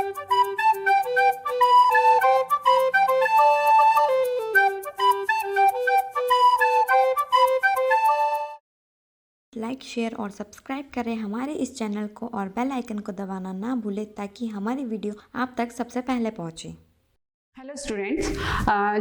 Like, share और subscribe करें हमारे इस चैनल को और बेल आइकन को दबाना ना भूलें ताकि हमारी वीडियो आप तक सबसे पहले पहुंचे। हेलो स्टूडेंट्स,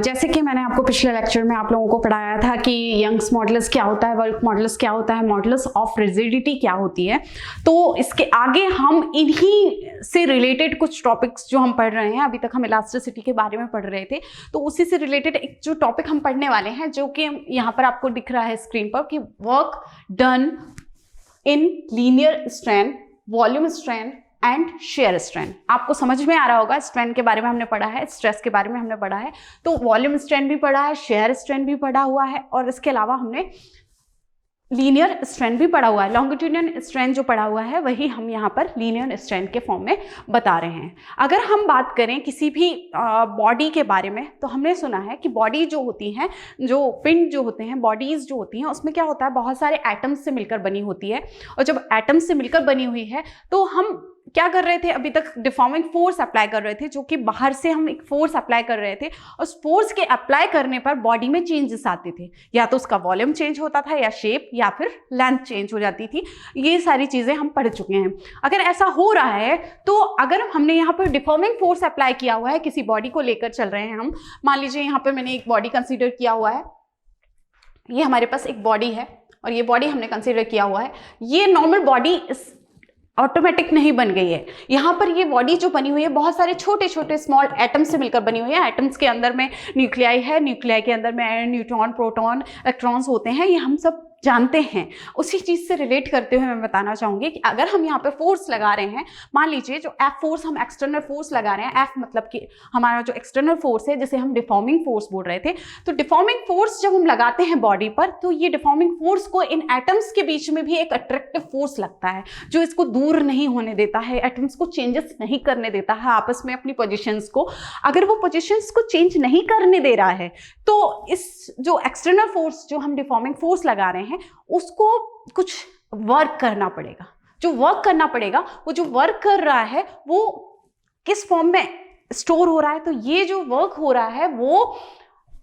जैसे कि मैंने आपको पिछले लेक्चर में आप लोगों को पढ़ाया था कि यंग्स मॉडुलस क्या होता है, वर्क मॉडुलस क्या होता है, मॉडुलस ऑफ रिजिडिटी क्या होती है। तो इसके आगे हम इन्हीं से रिलेटेड कुछ टॉपिक्स जो हम पढ़ रहे हैं, अभी तक हम इलास्टिसिटी के बारे में पढ़ रहे थे, तो उसी से रिलेटेड एक जो टॉपिक हम पढ़ने वाले हैं, जो कि यहाँ पर आपको दिख रहा है स्क्रीन पर, कि work done in linear strain, volume strain and shear strain. आपको समझ में आ रहा होगा, स्ट्रेन के बारे में हमने पढ़ा है, स्ट्रेस के बारे में हमने पढ़ा है, तो वॉल्यूम स्ट्रेन भी पढ़ा है, शेयर स्ट्रेन भी पढ़ा हुआ है, और इसके अलावा हमने लीनियर स्ट्रेन भी पढ़ा हुआ है। लॉन्गिट्यूडिनल स्ट्रेन जो पढ़ा हुआ है वही हम यहाँ पर लीनियर स्ट्रेन के फॉर्म में बता रहे हैं। अगर हम बात करें किसी भी बॉडी के बारे में, तो हमने सुना है कि बॉडी जो होती हैं, जो पिंड जो होते हैं, बॉडीज जो होती हैं, उसमें क्या होता है, बहुत सारे एटम्स से मिलकर बनी होती है। और जब एटम्स से मिलकर बनी हुई है तो हम क्या कर रहे थे, अभी तक डिफॉर्मिंग फोर्स अप्लाई कर रहे थे, जो कि बाहर से हम एक फोर्स अप्लाई कर रहे थे, और उस फोर्स के अप्लाई करने पर बॉडी में चेंजेस आते थे, या तो उसका वॉल्यूम चेंज होता था, या शेप, या फिर लेंथ चेंज हो जाती थी। ये सारी चीजें हम पढ़ चुके हैं। अगर ऐसा हो रहा है तो अगर हमने यहाँ पर डिफॉर्मिंग फोर्स अप्लाई किया हुआ है, किसी बॉडी को लेकर चल रहे हैं हम, मान लीजिए यहाँ पर मैंने एक बॉडी कंसिडर किया हुआ है, ये हमारे पास एक बॉडी है और ये बॉडी हमने कंसिडर किया हुआ है। ये नॉर्मल बॉडी ऑटोमेटिक नहीं बन गई है। यहाँ पर ये बॉडी जो बनी हुई है बहुत सारे छोटे छोटे स्मॉल एटम्स से मिलकर बनी हुई है। एटम्स के अंदर में न्यूक्लियाई है, न्यूक्लियाई के अंदर में न्यूट्रॉन, प्रोटॉन, इलेक्ट्रॉन्स होते हैं, ये हम सब जानते हैं। उसी चीज से रिलेट करते हुए मैं बताना चाहूंगी कि अगर हम यहाँ पे फोर्स लगा रहे हैं, मान लीजिए जो एफ फोर्स, हम एक्सटर्नल फोर्स लगा रहे हैं, एफ मतलब कि हमारा जो एक्सटर्नल फोर्स है, जिसे हम डिफॉर्मिंग फोर्स बोल रहे थे, तो डिफॉर्मिंग फोर्स जब हम लगाते हैं बॉडी पर, तो ये डिफॉर्मिंग फोर्स को इन एटम्स के बीच में भी एक अट्रैक्टिव फोर्स लगता है, जो इसको दूर नहीं होने देता है, एटम्स को चेंजेस नहीं करने देता है आपस में अपनी पोजिशंस को। अगर वो पोजिशंस को चेंज नहीं करने दे रहा है तो इस जो एक्सटर्नल फोर्स जो हम डिफॉर्मिंग फोर्स लगा रहे हैं उसको कुछ वर्क करना पड़ेगा। जो वर्क करना पड़ेगा, वो जो वर्क कर रहा है वो किस फॉर्म में स्टोर हो रहा है, तो ये जो वर्क हो रहा है वो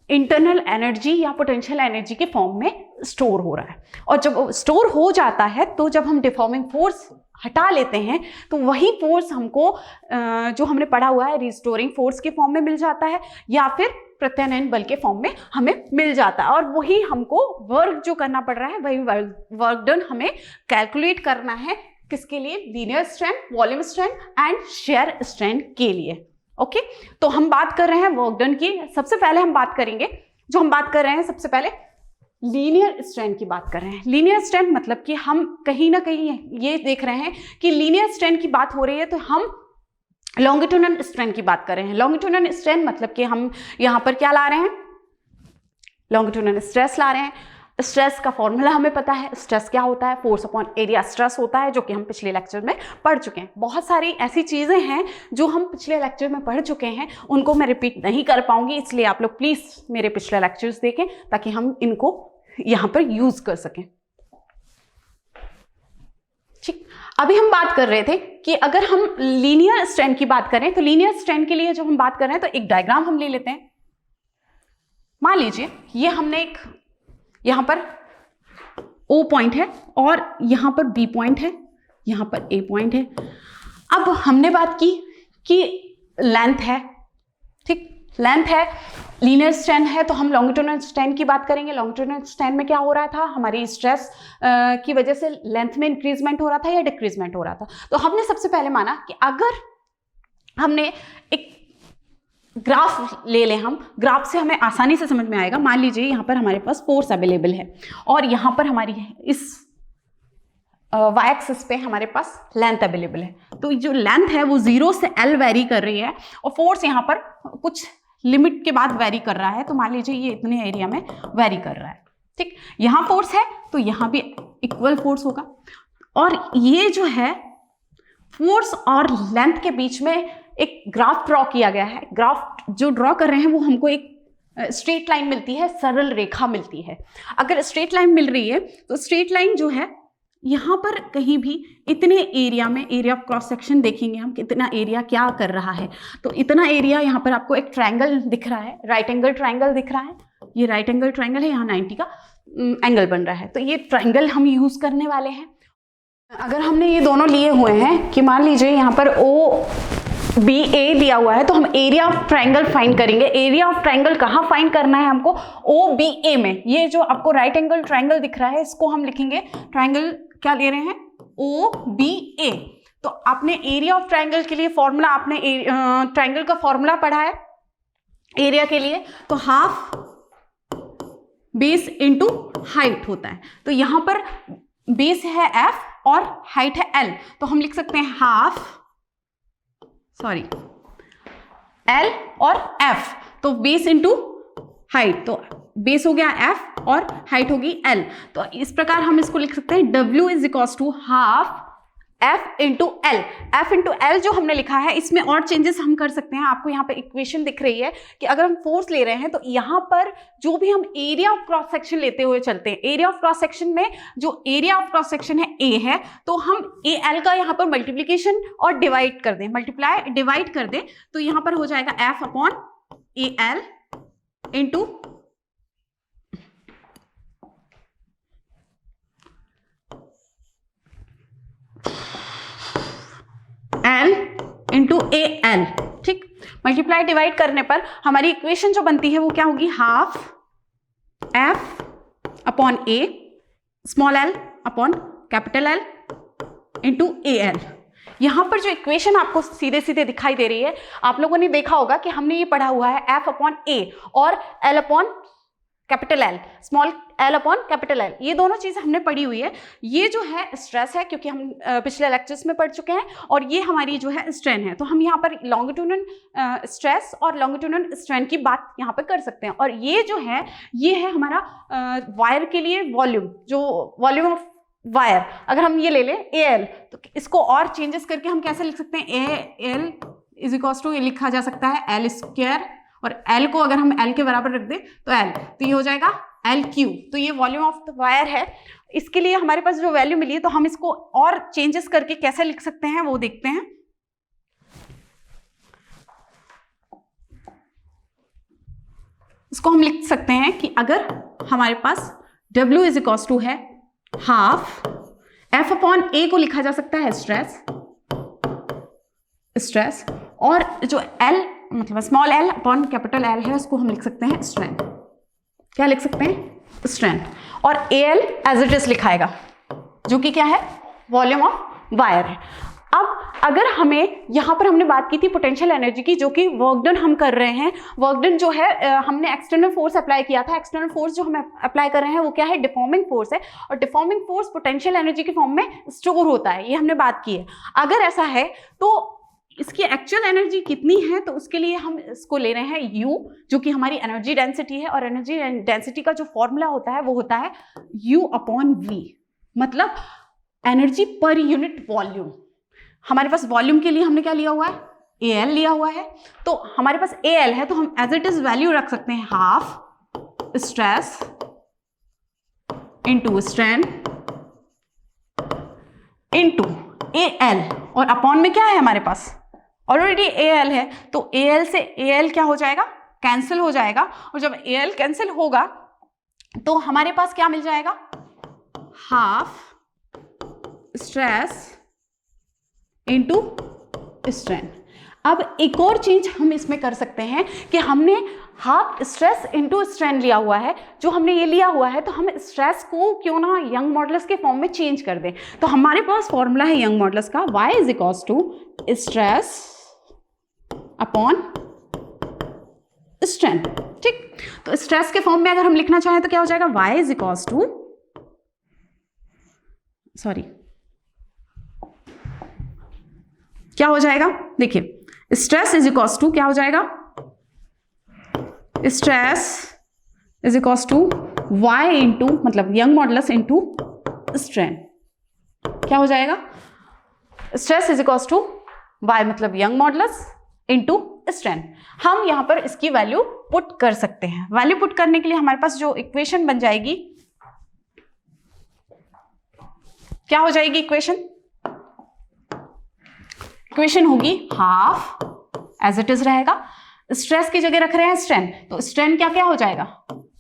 इंटरनल एनर्जी या पोटेंशियल एनर्जी के फॉर्म में स्टोर हो रहा है। और जब स्टोर हो जाता है तो जब हम डिफॉर्मिंग फोर्स हटा लेते हैं तो वही फोर्स हमको जो हमने पढ़ा हुआ है रिस्टोरिंग फोर्स के फॉर्म में मिल जाता है, या फिर प्रत्यानयन बल के फॉर्म में हमें मिल जाता है। और वही हमको वर्क जो करना पड़ रहा है, वही वर्क डन हमें कैलकुलेट करना है। किसके लिए? Linear strain, volume strain and shear strain के लिए। ओके, तो हम बात कर रहे हैं वर्क डन की। सबसे पहले हम बात करेंगे, जो हम बात कर रहे हैं सबसे पहले लीनियर स्ट्रेन की बात कर रहे हैं। लीनियर स्ट्रेन मतलब कि हम कहीं ना कहीं ये देख रहे हैं कि लीनियर स्ट्रेन की बात हो रही है तो हम लॉन्गिट्यूडिनल स्ट्रेन की बात कर रहे हैं। लॉन्गिट्यूडिनल स्ट्रेन मतलब कि हम यहाँ पर क्या ला रहे हैं, लॉन्गिट्यूडिनल स्ट्रेस ला रहे हैं। स्ट्रेस का फॉर्मूला हमें पता है, स्ट्रेस क्या होता है, फोर्स अपॉन एरिया स्ट्रेस होता है, जो कि हम पिछले लेक्चर में पढ़ चुके हैं। बहुत सारी ऐसी चीजें हैं जो हम पिछले लेक्चर में पढ़ चुके हैं, उनको मैं रिपीट नहीं कर पाऊंगी, इसलिए आप लोग प्लीज मेरे पिछले लेक्चर्स देखें ताकि हम इनको यहां पर यूज कर सकें। ठीक, अभी हम बात कर रहे थे कि अगर हम लीनियर स्ट्रेन की बात करें तो लीनियर स्ट्रेन के लिए जो हम बात कर रहे हैं तो एक डायग्राम हम ले लेते हैं। मान लीजिए ये हमने एक यहां पर O पॉइंट है और यहां पर B पॉइंट है, यहां पर A पॉइंट है। अब हमने बात की कि लेंथ है, ठीक, लेंथ है, लीनियर स्ट्रेन है, तो हम लॉन्गिट्यूडिनल स्ट्रेन की बात करेंगे। लॉन्गिट्यूडिनल स्ट्रेन में क्या हो रहा था, हमारी स्ट्रेस की वजह से लेंथ में इंक्रीजमेंट हो रहा था या डिक्रीजमेंट हो रहा था। तो हमने सबसे पहले माना कि अगर हमने एक ग्राफ ले लें, हम ग्राफ से हमें आसानी से समझ में आएगा। मान लीजिए यहाँ पर हमारे पास फोर्स अवेलेबल है और यहाँ पर हमारी इस वाई एक्सिस पे हमारे पास लेंथ अवेलेबल है। तो जो लेंथ है वो 0 से L वेरी कर रही है और फोर्स यहाँ पर कुछ लिमिट के बाद वेरी कर रहा है। तो मान लीजिए ये इतने एरिया में वेरी कर रहा है, ठीक। यहाँ फोर्स है तो यहाँ भी इक्वल फोर्स होगा। और ये जो है फोर्स और लेंथ के बीच में एक ग्राफ ड्रॉ किया गया है। ग्राफ जो ड्रॉ कर रहे हैं वो हमको एक स्ट्रेट लाइन मिलती है, सरल रेखा मिलती है। अगर स्ट्रेट लाइन मिल रही है तो स्ट्रेट लाइन जो है यहाँ पर कहीं भी इतने एरिया में एरिया ऑफ क्रॉस सेक्शन देखेंगे हम, कितना एरिया क्या कर रहा है। तो इतना एरिया यहाँ पर आपको एक ट्रायंगल दिख रहा है, राइट एंगल ट्रायंगल दिख रहा है, ये राइट एंगल ट्रायंगल है, यहाँ 90 का एंगल बन रहा है। तो ये ट्रायंगल हम यूज करने वाले हैं। अगर हमने ये दोनों लिए हुए हैं कि मान लीजिए यहाँ पर OBA दिया हुआ है, तो हम एरिया ऑफ ट्रायंगल फाइंड करेंगे। एरिया ऑफ ट्रायंगल कहाँ फाइंड करना है हमको? OBA में। ये जो आपको राइट एंगल ट्रायंगल दिख रहा है, इसको हम लिखेंगे ट्रायंगल, क्या ले रहे हैं? OBA। तो आपने एरिया ऑफ ट्रायंगल के लिए फॉर्मूला, आपने ट्रायंगल का फॉर्मूला पढ़ा है एरिया के लिए, तो हाफ बेस इंटू हाइट होता है। तो यहां पर बेस है F और हाइट है L, तो हम लिख सकते हैं L और F, तो बेस इंटू हाइट, तो बेस हो गया F और हाइट होगी L। तो इस प्रकार हम इसको लिख सकते हैं W is equals to half F into L। F into L जो हमने लिखा है, इसमें और चेंजेस हम कर सकते हैं। आपको यहाँ पे इक्वेशन दिख रही है कि अगर हम फोर्स ले रहे हैं तो यहाँ पर जो भी हम एरिया ऑफ क्रॉस सेक्शन लेते हुए चलते हैं, एरिया ऑफ क्रॉस सेक्शन में जो एरिया ऑफ क्रॉस सेक्शन है A है, तो हम AL का यहाँ पर मल्टीप्लीकेशन और डिवाइड कर दें, डिवाइड कर दें, तो यहाँ पर हो जाएगा F upon AL into L into AL। ठीक, मल्टीप्लाई डिवाइड करने पर हमारी इक्वेशन जो बनती है वो क्या होगी? Half F upon A small l upon capital L into AL। यहां पर जो इक्वेशन आपको सीधे सीधे दिखाई दे रही है, आप लोगों ने देखा होगा कि हमने ये पढ़ा हुआ है F अपॉन A और L upon capital L, small l upon capital L, ये दोनों चीजें हमने पढ़ी हुई है। ये जो है स्ट्रेस है, क्योंकि हम पिछले लेक्चर्स में पढ़ चुके हैं, और ये हमारी जो है स्ट्रेन है। तो हम यहाँ पर लॉन्गिट्यूडनल स्ट्रेस और लॉन्गिट्यूडनल स्ट्रेन की बात यहाँ पर कर सकते हैं। और ये जो है, ये है हमारा वायर के लिए वॉल्यूम, जो वॉल्यूम ऑफ वायर। अगर हम ये ले लें AL, तो इसको और चेंजेस करके हम कैसे लिख सकते हैं? AL इज इक्वल्स टू, ये लिखा जा सकता है L स्क्वायर, और L को अगर हम L के बराबर रख दें तो L, तो ये हो जाएगा LQ। तो ये वॉल्यूम ऑफ द वायर है। इसके लिए हमारे पास जो वैल्यू मिली है, तो हम इसको और चेंजेस करके कैसे लिख सकते हैं वो देखते हैं। इसको हम लिख सकते हैं कि अगर हमारे पास W इज इक्वल्स टू है हाफ F अपॉन A को लिखा जा सकता है स्ट्रेस, और जो L मतलब small l upon capital L है, उसको हम लिख सकते हैं स्ट्रेन। क्या लिख सकते हैं? स्ट्रेन। और AL एज इट इज लिखाएगा, जो कि क्या है? वॉल्यूम ऑफ वायर है। अब अगर हमें यहाँ पर हमने बात की थी पोटेंशियल एनर्जी की, जो कि वर्क डन हम कर रहे हैं। वर्क डन जो है, हमने एक्सटर्नल फोर्स अप्लाई किया था। एक्सटर्नल फोर्स जो हम अप्लाई कर रहे हैं वो क्या है? डिफॉर्मिंग फोर्स है, और डिफॉर्मिंग फोर्स पोटेंशियल एनर्जी के फॉर्म में स्टोर होता है, ये हमने बात की है। अगर ऐसा है तो इसकी एक्चुअल एनर्जी कितनी है? तो उसके लिए हम इसको ले रहे हैं U, जो कि हमारी एनर्जी डेंसिटी है, और एनर्जी डेंसिटी का जो फॉर्मूला होता है वो होता है U अपॉन V, मतलब एनर्जी पर यूनिट वॉल्यूम। हमारे पास वॉल्यूम के लिए हमने क्या लिया हुआ है? AL लिया हुआ है। तो हमारे पास AL है, तो हम एज इट इज वैल्यू रख सकते हैं half stress into strain into AL, और अपॉन में क्या है हमारे पास? ऑलरेडी AL है, तो AL से AL क्या हो जाएगा? कैंसिल हो जाएगा। और जब AL कैंसिल होगा तो हमारे पास क्या मिल जाएगा? Half stress into strain. अब एक और चेंज हम इसमें कर सकते हैं कि हमने हाफ स्ट्रेस इंटू स्ट्रेन लिया हुआ है। जो हमने ये लिया हुआ है, तो हम स्ट्रेस को क्यों ना यंग मॉडुलस के फॉर्म में चेंज कर दें। तो हमारे पास फॉर्मूला है यंग मॉडुलस का, y is equals to stress upon strain. ठीक, तो स्ट्रेस के फॉर्म में अगर हम लिखना चाहें तो क्या हो जाएगा? y इज इक्वल्स टू, क्या हो जाएगा? देखिए, स्ट्रेस इज इक्वल्स टू क्या हो जाएगा? Stress is equals to y into, मतलब यंग मॉडुलस इंटू स्ट्रेन। क्या हो जाएगा? Stress is equals to y मतलब यंग मॉडुलस इंटू स्ट्रेन। हम यहां पर इसकी वैल्यू पुट कर सकते हैं। वैल्यू पुट करने के लिए हमारे पास जो इक्वेशन बन जाएगी, क्या हो जाएगी इक्वेशन? इक्वेशन होगी हाफ, एज इट इज रहेगा, स्ट्रेस की जगह रख रहे हैं स्ट्रेन, तो स्ट्रेन क्या क्या हो जाएगा?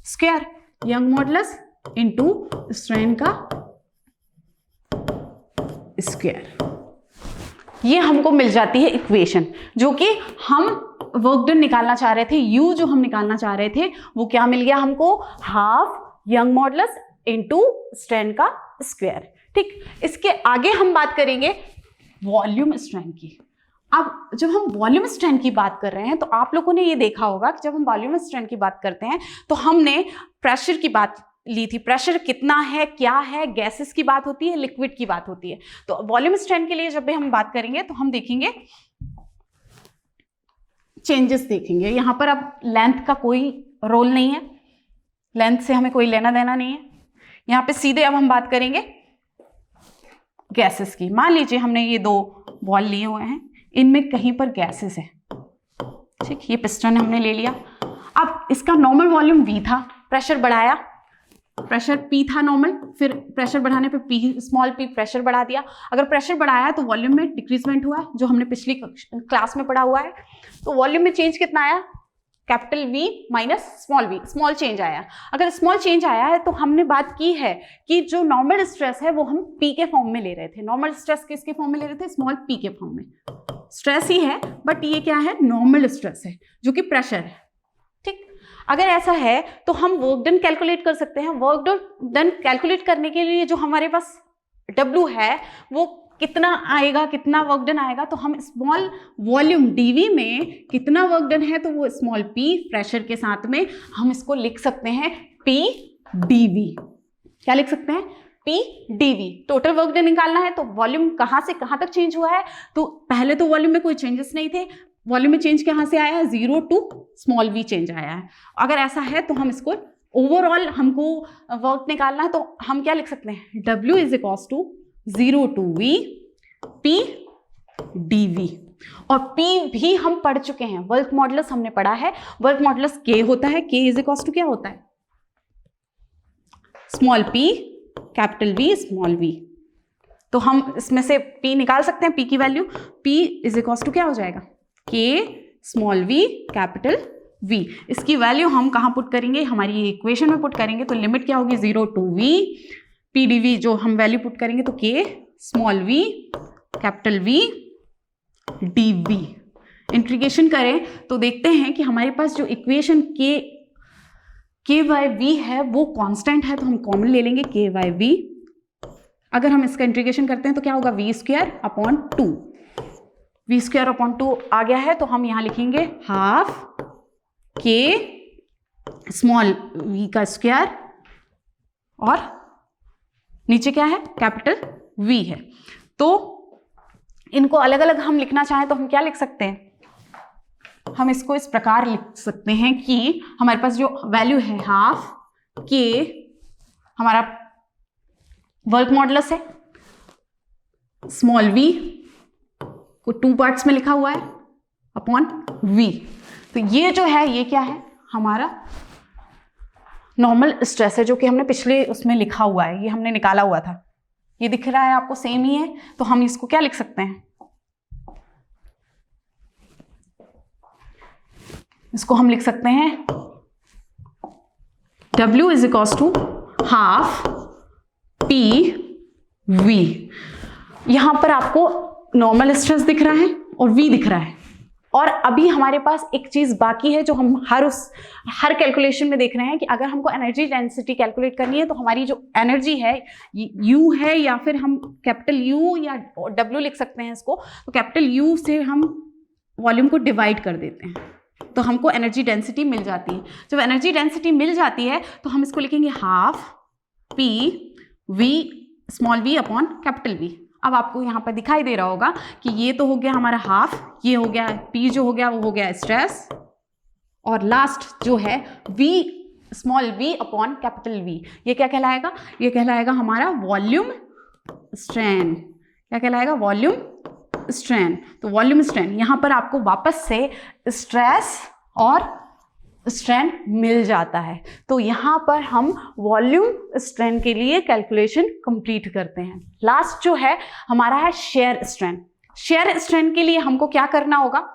Square, young modulus into strain का स्क्वायर। ये हमको मिल जाती है इक्वेशन, जो कि हम वर्क डन निकालना चाह रहे थे, यू जो हम निकालना चाह रहे थे वो क्या मिल गया हमको? Half young modulus into strain का स्क्वायर। ठीक, इसके आगे हम बात करेंगे वॉल्यूम स्ट्रेन की। अब जब हम वॉल्यूम स्ट्रेन की बात कर रहे हैं तो आप लोगों ने ये देखा होगा कि जब हम वॉल्यूम स्ट्रेन की बात करते हैं तो हमने प्रेशर की बात ली थी। प्रेशर कितना है, क्या है, गैसेस की बात होती है, लिक्विड की बात होती है। तो वॉल्यूम स्ट्रेन के लिए जब भी हम बात करेंगे तो हम देखेंगे चेंजेस देखेंगे। यहां पर अब लेंथ का कोई रोल नहीं है, लेंथ से हमें कोई लेना देना नहीं है। यहां पे सीधे अब हम बात करेंगे गैसेस की। मान लीजिए हमने ये दो बॉल लिए हुए हैं, इनमें कहीं पर गैसेस है। ठीक, ये पिस्टन हमने ले लिया। अब इसका नॉर्मल वॉल्यूम V था, प्रेशर बढ़ाया, प्रेशर P था नॉर्मल, फिर प्रेशर बढ़ाने पे P स्मॉल p प्रेशर बढ़ा दिया। अगर प्रेशर बढ़ाया तो वॉल्यूम में डिक्रीजमेंट हुआ, जो हमने पिछली क्लास में पढ़ा हुआ है। तो वॉल्यूम में चेंज कितना आया? Capital V minus small v, small change आया। अगर स्मॉल चेंज आया है तो हमने बात की है कि जो नॉर्मल स्ट्रेस है वो हम P के फॉर्म में ले रहे थे। नॉर्मल स्ट्रेस किसके फॉर्म में ले रहे थे? स्मॉल p के फॉर्म में। स्ट्रेस ही है बट ये क्या है? नॉर्मल स्ट्रेस है, जो कि प्रेशर है। ठीक, अगर ऐसा है तो हम वर्क डन कैलकुलेट कर सकते हैं। वर्क डन कैलकुलेट करने के लिए जो हमारे पास W है वो कितना आएगा, कितना वर्क डन आएगा, तो हम स्मॉल वॉल्यूम dV में कितना वर्क डन है तो वो स्मॉल p प्रेशर के साथ में हम इसको लिख सकते हैं P dV। क्या लिख सकते हैं? P dV। Total work done निकालना है तो वॉल्यूम कहाँ से कहाँ तक चेंज हुआ है? तो पहले तो वॉल्यूम में कोई चेंजेस नहीं थे, वॉल्यूम में चेंज कहाँ से आया? 0 टू स्मॉल v चेंज आया है। अगर ऐसा है तो हम इसको ओवरऑल हमको वर्क निकालना है तो हम क्या लिख सकते हैं? W is equals to 0 to V P dV। और P भी हम पढ़ चुके हैं, वर्क मॉडुलस हमने पढ़ा है। वर्क मॉडुलस K होता है, K इज इक्वल्स टू क्या होता है? Small p capital V small v। तो हम इसमें से P निकाल सकते हैं, P की value P is equals to क्या हो जाएगा? K small v capital V। इसकी वैल्यू हम कहाँ पुट करेंगे? हमारी इक्वेशन में पुट करेंगे। तो लिमिट क्या होगी? 0 टू V P dV जो हम वैल्यू पुट करेंगे तो K small v capital V dV। Integration करें तो देखते हैं कि हमारे पास जो इक्वेशन K बाय V है वो कांस्टेंट है, तो हम कॉमन ले लेंगे K बाय V। अगर हम इसका इंटीग्रेशन करते हैं तो क्या होगा? V square upon 2। V square upon 2 आ गया है तो हम यहाँ लिखेंगे हाफ K स्मॉल v का स्क्वायर और नीचे क्या है? कैपिटल V है। तो इनको अलग अलग हम लिखना चाहें तो हम क्या लिख सकते हैं? हम इसको इस प्रकार लिख सकते हैं कि हमारे पास जो वैल्यू है हाफ K हमारा वर्क मॉडुलस है, स्मॉल v को 2 पार्ट्स में लिखा हुआ है अपॉन V। तो ये जो है ये क्या है? हमारा नॉर्मल स्ट्रेस है, जो कि हमने पिछले उसमें लिखा हुआ है, ये हमने निकाला हुआ था। ये दिख रहा है आपको सेम ही है, तो हम इसको क्या लिख सकते हैं? इसको हम लिख सकते हैं W is equals to half P V। यहां पर आपको नॉर्मल स्ट्रेस दिख रहा है और V दिख रहा है। और अभी हमारे पास एक चीज बाकी है जो हम हर कैलकुलेशन में देख रहे हैं कि अगर हमको एनर्जी डेंसिटी कैलकुलेट करनी है तो हमारी जो एनर्जी है U है, या फिर हम कैपिटल U या W लिख सकते हैं इसको। तो कैपिटल U से हम वॉल्यूम को डिवाइड कर देते हैं तो हमको एनर्जी डेंसिटी मिल जाती है। जब एनर्जी डेंसिटी मिल जाती है तो हम इसको लिखेंगे half P V small v upon capital V। अब आपको यहाँ पर दिखाई दे रहा होगा कि ये तो हो गया हमारा हाफ, ये हो गया P जो हो गया वो हो गया स्ट्रेस, और लास्ट जो है V small v upon capital V, ये क्या कहलाएगा? ये कहलाएगा हमारा वॉल्यूम स्ट्रेन। क्या कहलाएगा? Volume strain. तो वॉल्यूम स्ट्रेन यहाँ पर आपको वापस से स्ट्रेस और स्ट्रेन मिल जाता है। तो यहाँ पर हम वॉल्यूम स्ट्रेन के लिए कैलकुलेशन कंप्लीट करते हैं। लास्ट जो है हमारा है शेयर स्ट्रेन। शेयर स्ट्रेन के लिए हमको क्या करना होगा?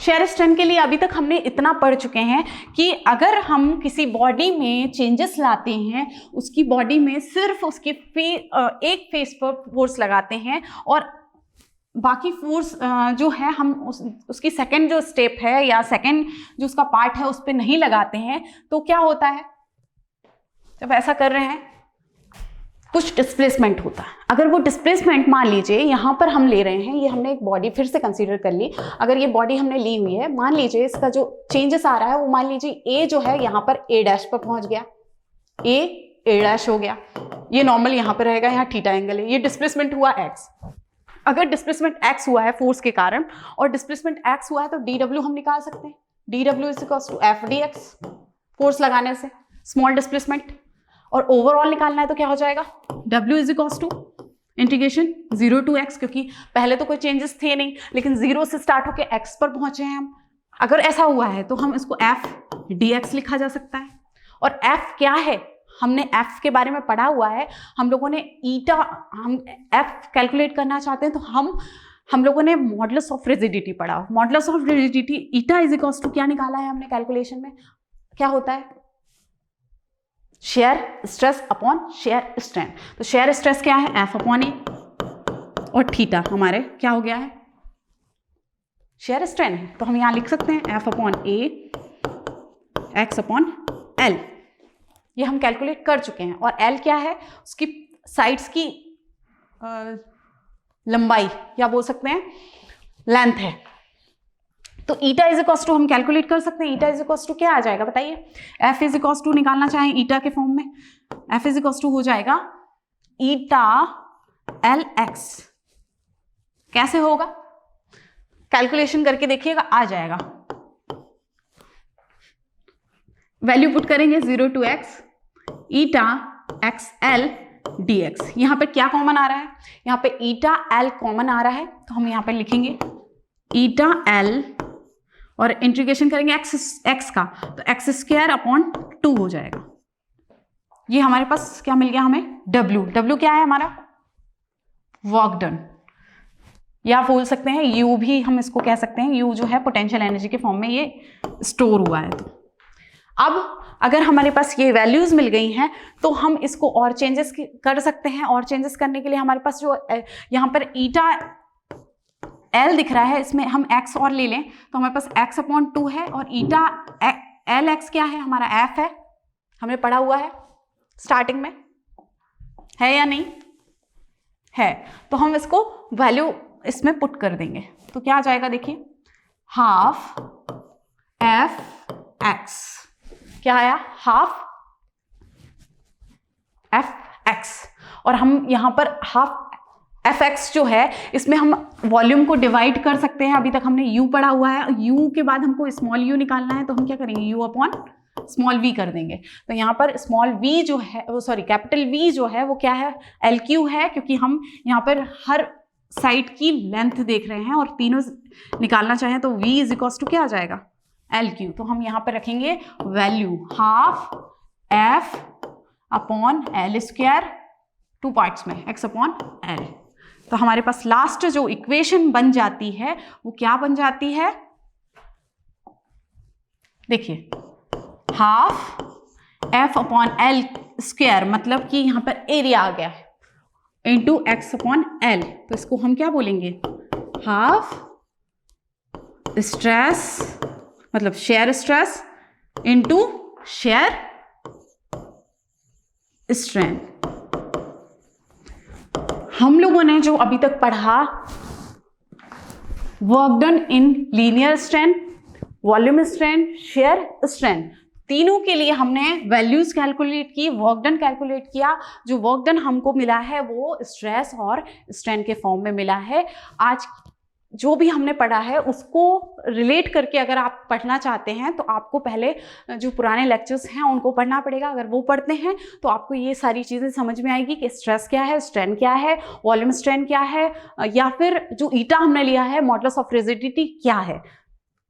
शेयर स्ट्रेन के लिए अभी तक हमने इतना पढ़ चुके हैं कि अगर हम किसी बॉडी में चेंजेस लाते हैं, उसकी बॉडी में सिर्फ उसके एक फेस पर फोर्स लगाते हैं और बाकी फोर्स जो है हम उसकी सेकंड जो स्टेप है या सेकंड जो उसका पार्ट है उस पर नहीं लगाते हैं, तो क्या होता है? जब ऐसा कर रहे हैं कुछ डिस्प्लेसमेंट होता है। अगर वो डिस्प्लेसमेंट मान लीजिए यहाँ पर हम ले रहे हैं, ये हमने एक बॉडी फिर से कंसीडर कर ली। अगर ये बॉडी हमने ली हुई है, मान लीजिए इसका जो चेंजेस आ रहा है वो मान लीजिए ए जो है यहाँ पर ए डैश पर पहुंच गया, ए डैश हो गया, ये नॉर्मल यहाँ पर रहेगा, यहाँ थीटा एंगल है, ये डिस्प्लेसमेंट हुआ एक्स। अगर डिस्प्लेसमेंट एक्स हुआ है फोर्स के कारण और डिस्प्लेसमेंट एक्स हुआ है तो dw हम निकाल सकते हैं। dw is equal to F D X, force लगाने से स्मॉल डिस्प्लेसमेंट, और ओवरऑल निकालना है तो क्या हो जाएगा? w is equal to integration 0 to x, क्योंकि पहले तो कोई चेंजेस थे नहीं लेकिन 0 से स्टार्ट होकर x पर पहुंचे हैं हम। अगर ऐसा हुआ है तो हम इसको f dx लिखा जा सकता है। और f क्या है? हमने f के बारे में पढ़ा हुआ है, हम लोगों ने ईटा, हम f कैलकुलेट करना चाहते हैं तो हम लोगों ने मॉडुलस ऑफ रिजिडिटी पढ़ा। Modulus of rigidity eta is equal to क्या निकाला है हमने कैलकुलेशन में? क्या होता है? Shear stress upon shear strain. तो शेयर स्ट्रेस क्या है? एफ अपॉन ए, और थीटा हमारे क्या हो गया है? शेयर स्ट्रेन है। तो हम यहां लिख सकते हैं एफ अपॉन ए एक्स अपॉन एल। ये हम कैलकुलेट कर चुके हैं। और एल क्या है? उसकी साइड्स की लंबाई या बोल सकते हैं लेंथ है। तो ईटा इज इक्वल टू हम कैलकुलेट कर सकते हैं। ईटा इज इक्वल टू क्या आ जाएगा बताइए? एफ इज इक्वल टू निकालना चाहें ईटा के फॉर्म में, एफ इज इक्वल टू हो जाएगा ईटा एल एक्स। कैसे होगा? कैलकुलेशन करके देखिएगा, आ जाएगा। वैल्यू पुट करेंगे 0 to x eta X L D X. यहां पर क्या कॉमन आ रहा है? यहां पे ईटा एल कॉमन आ रहा है, तो हम यहां पर लिखेंगे ईटा एल और इंटीग्रेशन करेंगे एक्स का, तो एक्स स्क्वायर अपॉन 2 हो जाएगा। ये हमारे पास क्या मिल गया हमें? W क्या है हमारा? वर्क डन, या बोल सकते हैं U भी हम इसको कह सकते हैं। U जो है पोटेंशियल एनर्जी के फॉर्म में ये स्टोर हुआ है। तो अब अगर हमारे पास ये वैल्यूज मिल गई हैं तो हम इसको और चेंजेस कर सकते हैं। और चेंजेस करने के लिए हमारे पास जो यहाँ पर ईटा एल दिख रहा है, इसमें हम x और ले लें तो हमारे पास x अपॉन 2 है, और ईटा एल एक्स क्या है? हमारा f है, हमने पढ़ा हुआ है स्टार्टिंग में, है या नहीं है? तो हम इसको वैल्यू इसमें पुट कर देंगे तो क्या आ जाएगा? देखिए हाफ एफ एक्स। क्या आया? Half F x. और हम यहां पर हाफ एफ एक्स जो है इसमें हम वॉल्यूम को डिवाइड कर सकते हैं। अभी तक हमने यू पढ़ा हुआ है, यू के बाद हमको स्मॉल यू निकालना है तो हम क्या करेंगे? यू अपॉन स्मॉल वी कर देंगे। तो यहाँ पर स्मॉल वी जो है वो कैपिटल वी जो है वो क्या है? एल क्यू है, क्योंकि हम यहाँ पर हर साइड की लेंथ देख रहे हैं और तीनों निकालना चाहें तो v इज इक्वल टू क्या आ जाएगा? L Q. तो हम यहाँ पर रखेंगे value half F upon L square, 2 parts में x अपॉन एल। तो हमारे पास लास्ट जो इक्वेशन बन जाती है वो क्या बन जाती है? देखिए half F upon L square, मतलब कि यहां पर एरिया आ गया है, इंटू एक्स अपॉन एल। तो इसको हम क्या बोलेंगे? हाफ स्ट्रेस, मतलब shear stress into shear strain. हम लोगों ने जो अभी तक पढ़ा, work done in linear strain, volume strain, shear strain, तीनों के लिए हमने वैल्यूज कैलकुलेट की, वर्क डन कैलकुलेट किया। जो वर्क डन हमको मिला है वो स्ट्रेस और स्ट्रेन के फॉर्म में मिला है। आज जो भी हमने पढ़ा है उसको रिलेट करके अगर आप पढ़ना चाहते हैं तो आपको पहले जो पुराने लेक्चर्स हैं उनको पढ़ना पड़ेगा। अगर वो पढ़ते हैं तो आपको ये सारी चीज़ें समझ में आएगी कि स्ट्रेस क्या है, स्ट्रेन क्या है, वॉल्यूम स्ट्रेन क्या है, या फिर जो ईटा हमने लिया है मॉडुलस ऑफ रिजिडिटी क्या है।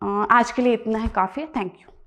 आज के लिए इतना है, काफ़ी है। Thank you.